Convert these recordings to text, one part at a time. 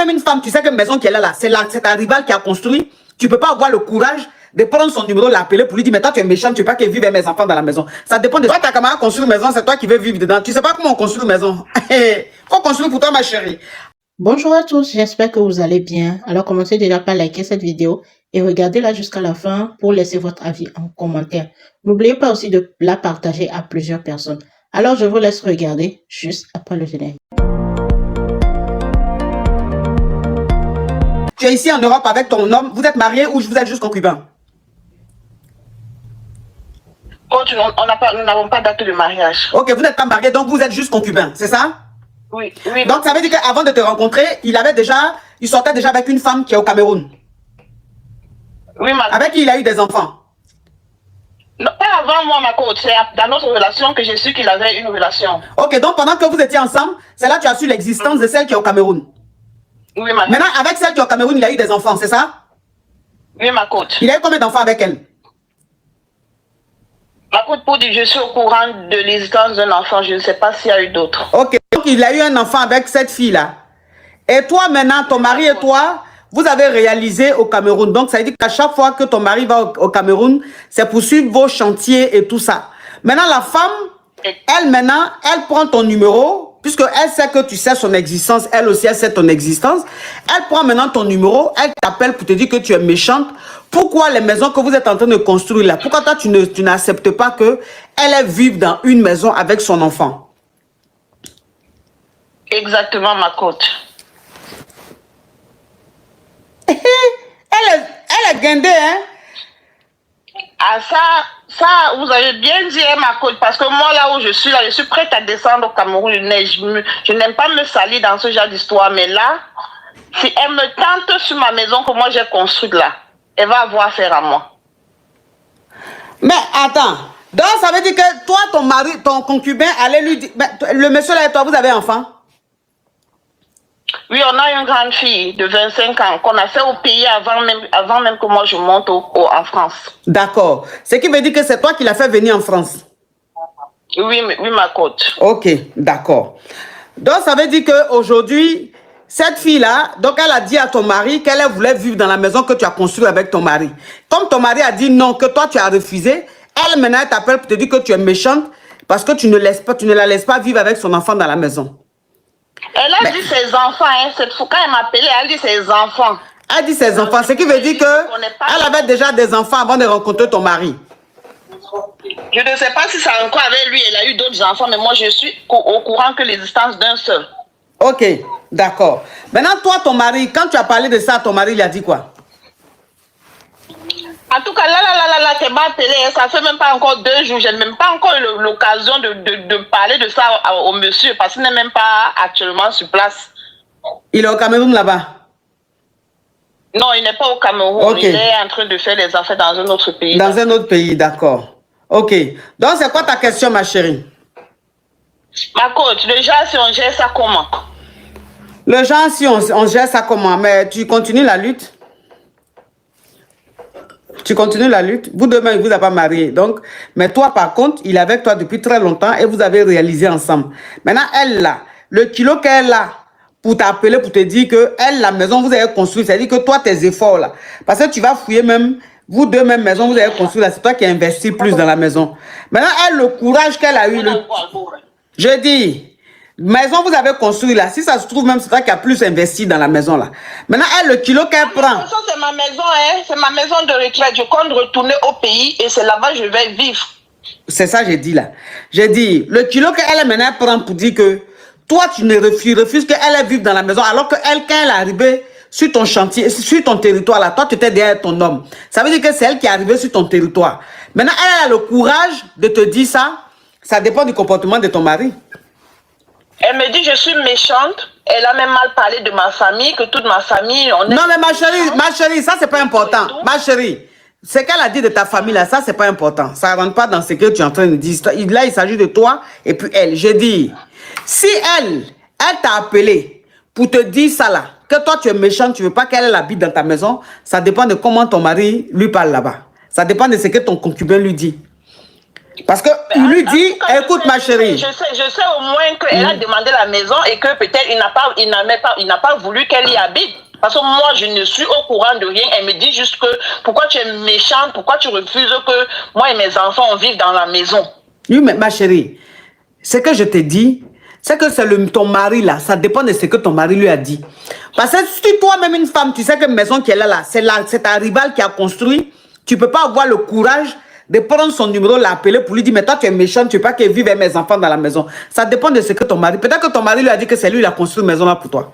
toi-même une femme, tu sais que maison qu'elle a là, c'est ta rivale qui a construit. Tu peux pas avoir le courage de prendre son numéro, l'appeler pour lui dire, mais toi tu es méchant, tu veux pas qu'elle vive avec mes enfants dans la maison. Ça dépend de toi, ta camarade construit une maison, c'est toi qui veux vivre dedans. Tu sais pas comment on construit une maison. Faut construire pour toi, ma chérie. Bonjour à tous, j'espère que vous allez bien. Alors commencez déjà par liker cette vidéo et regardez-la jusqu'à la fin pour laisser votre avis en commentaire. N'oubliez pas aussi de la partager à plusieurs personnes. Alors je vous laisse regarder juste après le générique. Tu es ici en Europe avec ton homme, vous êtes marié ou vous êtes juste concubin? Nous n'avons pas date de mariage. Ok, vous n'êtes pas marié, donc vous êtes juste concubin, c'est ça? Oui, oui. Donc ça veut dire qu'avant de te rencontrer, il sortait déjà avec une femme qui est au Cameroun. Oui, ma... Avec qui il a eu des enfants? Non, pas avant moi, ma coach. C'est dans notre relation que j'ai su qu'il avait une relation. Ok, donc pendant que vous étiez ensemble, c'est là que tu as su l'existence de celle qui est au Cameroun. Oui, ma... Maintenant, avec celle qui est au Cameroun, il a eu des enfants, c'est ça? Oui, ma coach. Il a eu combien d'enfants avec elle? Ma coach, pour dire je suis au courant de l'existence d'un enfant, je ne sais pas s'il y a eu d'autres. Ok, donc il a eu un enfant avec cette fille-là. Et toi maintenant, ton mari et toi, vous avez réalisé au Cameroun. Donc ça veut dire qu'à chaque fois que ton mari va au Cameroun, c'est pour suivre vos chantiers et tout ça. Maintenant, la femme, elle prend ton numéro, puisque elle sait que tu sais son existence, elle aussi, elle sait ton existence. Elle prend maintenant ton numéro, elle t'appelle pour te dire que tu es méchante. Pourquoi les maisons que vous êtes en train de construire là, pourquoi toi tu n'acceptes pas que elle vive dans une maison avec son enfant? Exactement, ma coach. Elle est guindée, hein? Ah, ça, vous avez bien dit, hein, ma coach, parce que moi, là où je suis prête à descendre au Cameroun. Je n'aime pas me salir dans ce genre d'histoire, mais là, si elle me tente sur ma maison que moi j'ai construite là, elle va avoir affaire à moi. Mais attends, donc ça veut dire que toi, ton mari, ton concubin, allait lui dire, le monsieur là et toi, vous avez enfant? Oui, on a une grande fille de 25 ans qu'on a fait au pays avant même que moi je monte en France. D'accord. Ce qui veut dire que c'est toi qui l'as fait venir en France? Oui, oui, ma coach. Ok, d'accord. Donc ça veut dire qu'aujourd'hui, cette fille-là, donc elle a dit à ton mari qu'elle voulait vivre dans la maison que tu as construite avec ton mari. Comme ton mari a dit non, que toi tu as refusé, elle maintenant t'appelle pour te dire que tu es méchante parce que tu ne la laisses pas vivre avec son enfant dans la maison. Elle a dit ses enfants, hein, cette fois quand elle m'a appelé, elle dit ses enfants. Elle dit ses enfants, ce qui veut dire qu'elle avait déjà des enfants avant de rencontrer ton mari. Je ne sais pas si c'est encore avec lui, elle a eu d'autres enfants, mais moi je suis au courant que l'existence d'un seul. Ok, d'accord. Maintenant, toi, ton mari, quand tu as parlé de ça, ton mari, il a dit quoi? En tout cas, là, tu m'as appelé, ça fait même pas encore 2 jours, je n'ai même pas encore eu l'occasion de parler de ça au monsieur, parce qu'il n'est même pas actuellement sur place. Il est au Cameroun là-bas? Non, il n'est pas au Cameroun, okay. Il est en train de faire des affaires dans un autre pays. Dans un autre pays, d'accord. Ok. Donc, c'est quoi ta question, ma chérie? Ma coach, déjà, si on gère ça comment? Le genre, si on gère ça comment? Mais tu continues la lutte? Tu continues la lutte. Vous deux, il ne vous a pas marié. Donc, mais toi, par contre, il est avec toi depuis très longtemps et vous avez réalisé ensemble. Maintenant, elle, là, le kilo qu'elle a pour t'appeler, pour te dire que elle, la maison, vous avez construit, c'est-à-dire que toi, tes efforts, là, parce que tu vas fouiller même, vous deux, même maison, vous avez construit, là, c'est toi qui as investi plus dans la maison. Maintenant, elle, le courage qu'elle a eu, je dis, maison, vous avez construit là. Si ça se trouve, même c'est toi qui a plus investi dans la maison là. Maintenant, elle, le kilo qu'elle prend. C'est ma maison, hein. C'est ma maison de retraite. Je compte retourner au pays et c'est là-bas que je vais vivre. C'est ça, j'ai dit là. J'ai dit, le kilo qu'elle maintenant prend pour dire que toi, tu ne refuses qu'elle vive dans la maison alors qu'elle, quand elle est arrivée sur ton chantier, sur ton territoire là, toi, tu étais derrière ton homme. Ça veut dire que c'est elle qui est arrivée sur ton territoire. Maintenant, elle a le courage de te dire ça. Ça dépend du comportement de ton mari. Elle me dit je suis méchante. Elle a même mal parlé de ma famille, que toute ma famille... On est non mais ma chérie, ça c'est pas important. Ma chérie, ce qu'elle a dit de ta famille là, ça c'est pas important. Ça rentre pas dans ce que tu es en train de dire. Là, il s'agit de toi et puis elle. Je dis, si elle t'a appelé pour te dire ça là, que toi tu es méchante, tu veux pas qu'elle habite dans ta maison, ça dépend de comment ton mari lui parle là-bas. Ça dépend de ce que ton concubin lui dit. Parce qu'il lui dit, écoute ma chérie. Je sais au moins qu'elle a demandé la maison et que peut-être il n'a pas voulu qu'elle y habite. Parce que moi, je ne suis au courant de rien. Elle me dit juste que pourquoi tu es méchante, pourquoi tu refuses que moi et mes enfants on vive dans la maison. Oui, mais ma chérie, ce que je te dis, c'est que c'est ton mari là, ça dépend de ce que ton mari lui a dit. Parce que si toi-même une femme, tu sais que maison qu'elle a là, c'est ta rivale qui a construit, tu ne peux pas avoir le courage de prendre son numéro, l'appeler pour lui dire, mais toi tu es méchante, tu ne veux pas qu'elle vive avec mes enfants dans la maison. Ça dépend de ce que ton mari, peut-être que ton mari lui a dit que c'est lui qui a construit la maison là pour toi.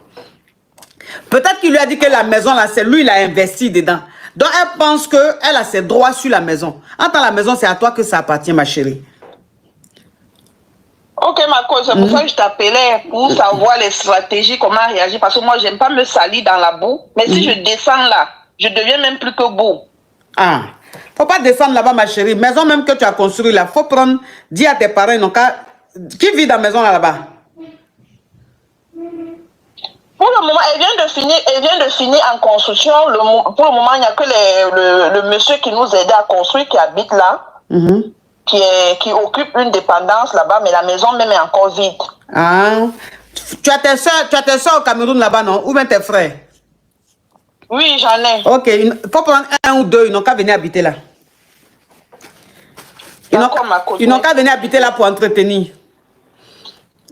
Peut-être qu'il lui a dit que la maison là, c'est lui qui a investi dedans. Donc elle pense qu'elle a ses droits sur la maison. Entre la maison, c'est à toi que ça appartient, ma chérie. Ok, ma cause, c'est pour ça que je t'appelais pour savoir les stratégies, comment réagir. Parce que moi, j'aime pas me salir dans la boue. Mais si je descends là, je deviens même plus que boue. Ah, faut pas descendre là-bas, ma chérie. Maison même que tu as construite là, faut prendre, dis à tes parents, donc, qui vit dans la maison là-bas? Pour le moment, elle vient de finir en construction. Pour le moment, il n'y a que le monsieur qui nous aidait à construire, qui habite là, qui occupe une dépendance là-bas, mais la maison même est encore vide. Ah, tu as tes soeurs au Cameroun là-bas, non? Ou bien tes frères? Oui, j'en ai. Ok, il faut prendre un ou deux, ils n'ont qu'à venir habiter là. Ils n'ont qu'à venir habiter là pour entretenir.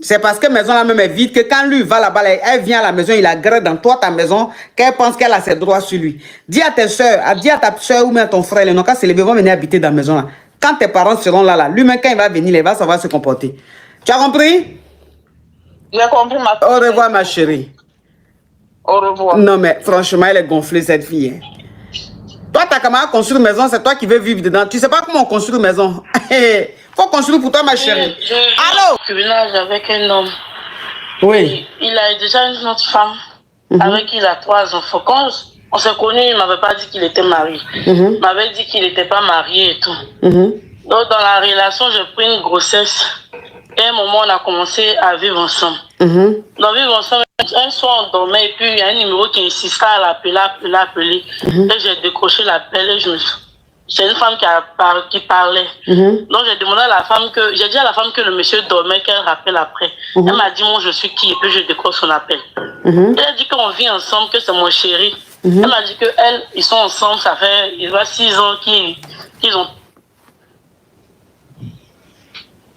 C'est parce que la maison là même est vide que quand lui va là-bas, elle vient à la maison, il agrée dans toi ta maison, qu'elle pense qu'elle a ses droits sur lui. Dis à tes soeurs, dis à ta soeur ou même à ton frère, ils n'ont qu'à se lever, vont venir habiter dans la maison là. Quand tes parents seront là, lui-même quand il va venir, il va savoir se comporter. Tu as compris? J'ai compris, ma chérie. Au revoir, ma chérie. Au revoir. Non, mais franchement, elle est gonflée, cette fille. Hein. Toi, ta camarade construit une maison, c'est toi qui veux vivre dedans. Tu sais pas comment on construit une maison. Faut construire pour toi, ma chérie. Allô? Je suis avec un homme. Oui. Il a déjà une autre femme avec qui il a 3 enfants. Quand on s'est connus, il ne m'avait pas dit qu'il était marié. Il m'avait dit qu'il n'était pas marié et tout. Donc, dans la relation, j'ai pris une grossesse. Et à un moment, on a commencé à vivre ensemble. Donc, vivre ensemble, un soir, on dormait et puis il y a un numéro qui insistait à l'appeler. Et j'ai décroché l'appel et c'est une femme qui parlait. Donc, j'ai demandé à la femme j'ai dit à la femme que le monsieur dormait, qu'elle rappelle après. Elle m'a dit, moi, je suis qui? Et puis, je décroche son appel. Elle a dit qu'on vit ensemble, que c'est mon chéri. Elle m'a dit qu'ils sont ensemble, ça fait 6 ans qu'ils ont.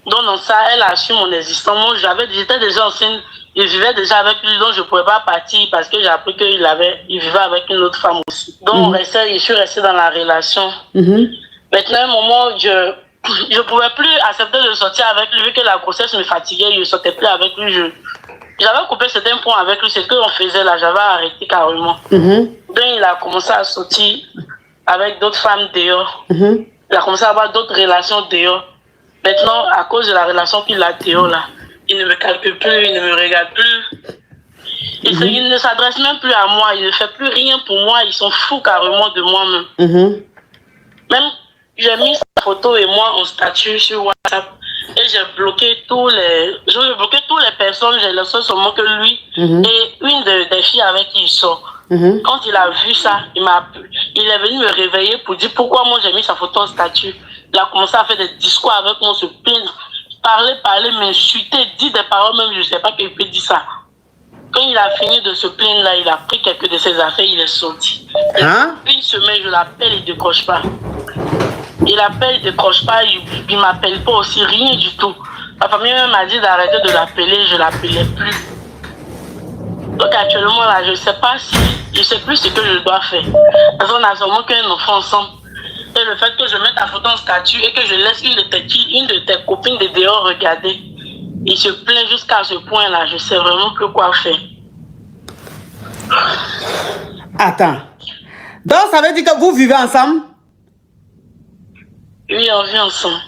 Donc, dans ça, elle a su mon existence. Moi, j'étais déjà enceinte, je vivais déjà avec lui, donc je ne pouvais pas partir parce que j'ai appris qu'il vivait avec une autre femme aussi. Donc, je suis restée dans la relation. Maintenant, à un moment, je ne pouvais plus accepter de sortir avec lui, vu que la grossesse me fatiguait, je ne sortais plus avec lui. J'avais coupé certains points avec lui, c'est ce qu'on faisait là, j'avais arrêté carrément. Donc, il a commencé à sortir avec d'autres femmes dehors. Il a commencé à avoir d'autres relations dehors. Maintenant, à cause de la relation qu'il a dehors là, il ne me calcule plus, il ne me regarde plus. Il ne s'adresse même plus à moi, il ne fait plus rien pour moi, ils sont fous carrément de moi-même. Même, j'ai mis sa photo et moi en statut sur WhatsApp et j'ai bloqué toutes les personnes, j'ai laissé seulement que lui et une des filles avec qui il sort. Quand il a vu ça, il est venu me réveiller pour dire pourquoi moi j'ai mis sa photo en statut. Il a commencé à faire des discours avec moi, se plaindre, parler, m'insulter, dire des paroles, même je ne sais pas qu'il peut dire ça. Quand il a fini de se plaindre là, il a pris quelques de ses affaires, il est sorti. Une semaine, je l'appelle, il ne décroche pas. Il appelle, il ne décroche pas, il ne m'appelle pas aussi, rien du tout. Ma famille même m'a dit d'arrêter de l'appeler, je ne l'appelais plus. Donc actuellement là, je ne sais plus ce que je dois faire. Parce qu'on a seulement qu'un enfant ensemble. Et le fait que je mette la photo en statut et que je laisse une de tes copines de dehors regarder, il se plaint jusqu'à ce point-là. Je ne sais vraiment plus quoi faire. Attends. Donc, ça veut dire que vous vivez ensemble? Oui, on vit ensemble.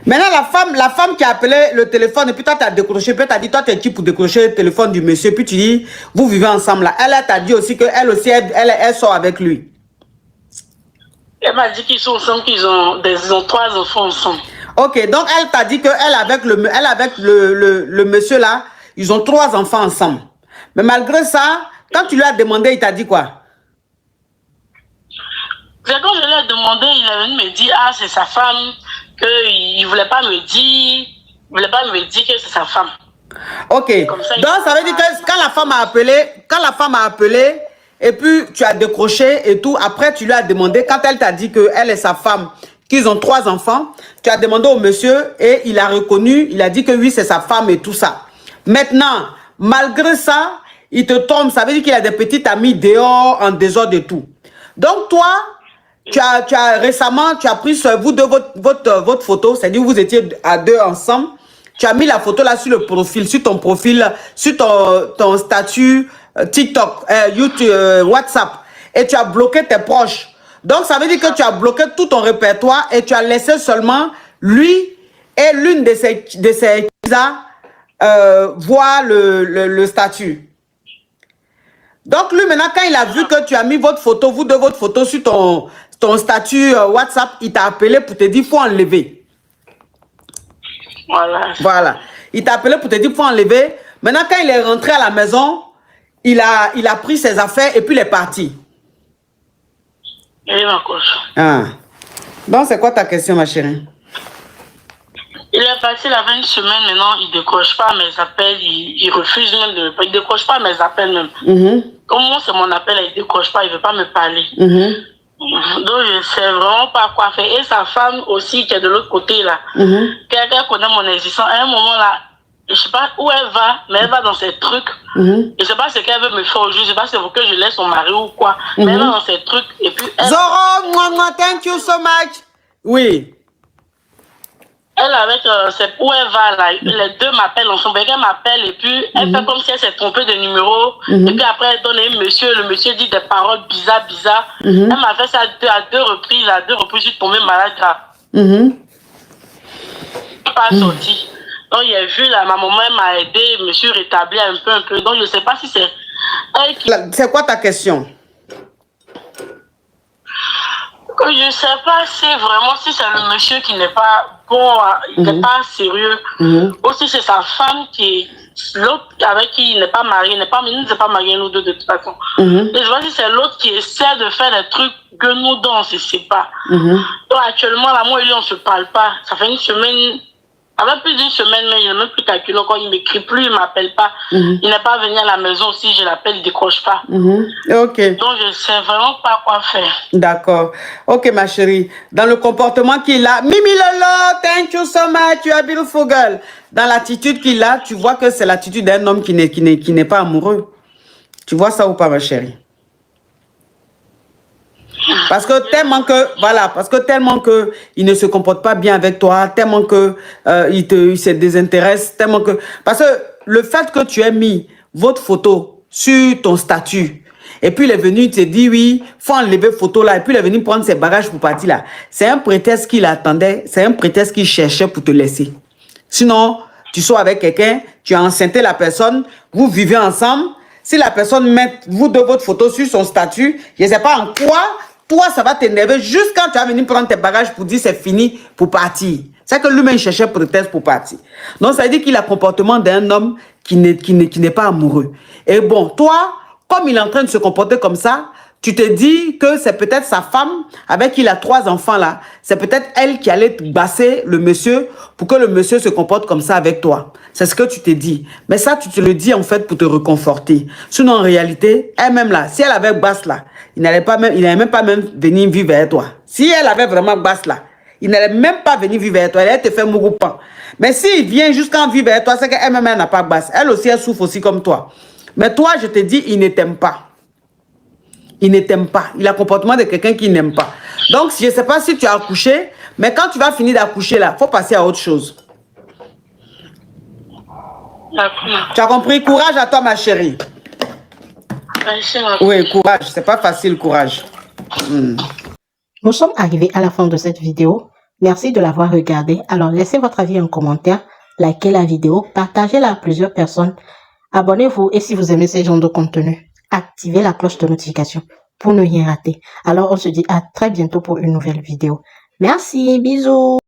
Maintenant, la femme qui a appelé le téléphone et puis toi, tu as décroché, puis tu as dit, toi, tu es qui pour décrocher le téléphone du monsieur, puis tu dis, vous vivez ensemble là. Elle t'a dit aussi qu'elle aussi, elle sort avec lui. Elle m'a dit qu'ils sont ensemble, qu'ils ont 3 enfants ensemble. Ok, donc elle t'a dit qu'elle avec le monsieur là, ils ont 3 enfants ensemble. Mais malgré ça, quand tu lui as demandé, il t'a dit quoi? Quand je lui ai demandé, il est venu me dire, ah, c'est sa femme, qu'il ne voulait pas me dire, que c'est sa femme. Ok. Donc ça veut dire que quand la femme a appelé, et puis tu as décroché et tout, après tu lui as demandé, quand elle t'a dit qu'elle est sa femme, qu'ils ont 3 enfants, tu as demandé au monsieur et il a reconnu, il a dit que oui, c'est sa femme et tout ça. Maintenant, malgré ça, il te tombe, ça veut dire qu'il a des petites amies dehors, en désordre et tout. Donc toi, tu as récemment, tu as pris vous deux votre photo, c'est-à-dire vous étiez à 2 ensemble. Tu as mis la photo là sur le profil, sur ton profil, sur ton statut TikTok, YouTube, WhatsApp. Et tu as bloqué tes proches. Donc ça veut dire que tu as bloqué tout ton répertoire et tu as laissé seulement lui et l'une de ses voir le statut. Donc lui maintenant quand il a vu que tu as mis votre photo, votre photo sur ton statut WhatsApp, il t'a appelé pour te dire faut enlever. Voilà. Il t'a appelé pour te dire faut enlever. Maintenant quand il est rentré à la maison, il a pris ses affaires et puis il est parti. Et ma coche. Ah. Donc c'est quoi ta question ma chérie? Il est parti, il avait une semaine maintenant, il ne décroche pas mes appels, il refuse même de me parler. Il ne décroche pas mes appels même. Comme moi, c'est mon appel, il ne décroche pas, il ne veut pas me parler. Donc, je ne sais vraiment pas quoi faire. Et sa femme aussi, qui est de l'autre côté là, quelqu'un connaît mon existence. À un moment là, je ne sais pas où elle va, mais elle va dans ses trucs. Je ne sais pas ce qu'elle veut me faire aujourd'hui. Je ne sais pas si c'est pour que je laisse son mari ou quoi. Mais elle va dans ses trucs. Et puis elle... Zoro, thank you so much. Oui. Elle avec où elle va là, les deux m'appellent ensemble. Elle m'appelle et puis elle fait comme si elle s'est trompée de numéro. Et puis après elle donne un monsieur, le monsieur dit des paroles bizarres. Elle m'a fait ça à deux reprises, je suis tombée malade là. Pas sorti. Donc il a vu là, ma maman m'a aidé, je me suis rétablie un peu. Donc je ne sais pas si c'est elle qui... C'est quoi ta question? Je ne sais pas si vraiment si c'est le monsieur qui n'est pas bon, il n'est pas sérieux. Ou si c'est sa femme qui l'autre avec qui il n'est pas marié, il ne s'est pas marié nous deux de toute façon. Je ne sais pas si c'est l'autre qui essaie de faire des trucs que nous deux on ne sait pas. Donc actuellement là, moi et lui on ne se parle pas. Ça fait une semaine. Avec plus d'une semaine, mais il n'a même plus calculé encore, il ne m'écrit plus, il ne m'appelle pas. Il n'est pas venu à la maison aussi, je l'appelle, il ne décroche pas. Ok. Donc je ne sais vraiment pas quoi faire. D'accord. Ok, ma chérie. Dans le comportement qu'il a, Mimi Lolo, thank you so much, you are beautiful girl. Dans l'attitude qu'il a, tu vois que c'est l'attitude d'un homme qui n'est pas amoureux. Tu vois ça ou pas, ma chérie? Parce que tellement que, voilà, il ne se comporte pas bien avec toi, tellement que il se désintéresse, tellement que... Parce que le fait que tu aies mis votre photo sur ton statut, et puis il est venu, il te dit oui, faut enlever photo là, et puis il est venu prendre ses bagages pour partir là. C'est un prétexte qu'il attendait, c'est un prétexte qu'il cherchait pour te laisser. Sinon, tu sors avec quelqu'un, tu as enceinté la personne, vous vivez ensemble, si la personne met vous de votre photo sur son statut, je ne sais pas en quoi, toi, ça va t'énerver juste quand tu vas venir prendre tes bagages pour dire c'est fini pour partir. C'est que lui-même cherchait prétexte pour partir. Donc, ça veut dire qu'il a le comportement d'un homme qui n'est pas amoureux. Et bon, toi, comme il est en train de se comporter comme ça, tu te dis que c'est peut-être sa femme avec qui il a 3 enfants là. C'est peut-être elle qui allait basser le monsieur pour que le monsieur se comporte comme ça avec toi. C'est ce que tu te dis. Mais ça, tu te le dis en fait pour te réconforter. Sinon, en réalité, elle-même là, si elle avait basse là, il n'allait même pas venir vivre avec toi. Si elle avait vraiment basse là, il n'allait même pas venir vivre avec toi. Elle allait te faire mouroupan. Mais s'il vient jusqu'à vivre avec toi, c'est qu'elle-même n'a pas basse. Elle aussi, elle souffre aussi comme toi. Mais toi, je te dis, il ne t'aime pas. Il ne t'aime pas. Il a le comportement de quelqu'un qui n'aime pas. Donc, je ne sais pas si tu as accouché, mais quand tu vas finir d'accoucher là, il faut passer à autre chose. Tu as compris? Courage à toi, ma chérie. Oui, courage. C'est pas facile, courage. Nous sommes arrivés à la fin de cette vidéo. Merci de l'avoir regardée. Alors, laissez votre avis en commentaire, likez la vidéo, partagez-la à plusieurs personnes. Abonnez-vous et si vous aimez ce genre de contenu, activez la cloche de notification pour ne rien rater. Alors, on se dit à très bientôt pour une nouvelle vidéo. Merci, bisous.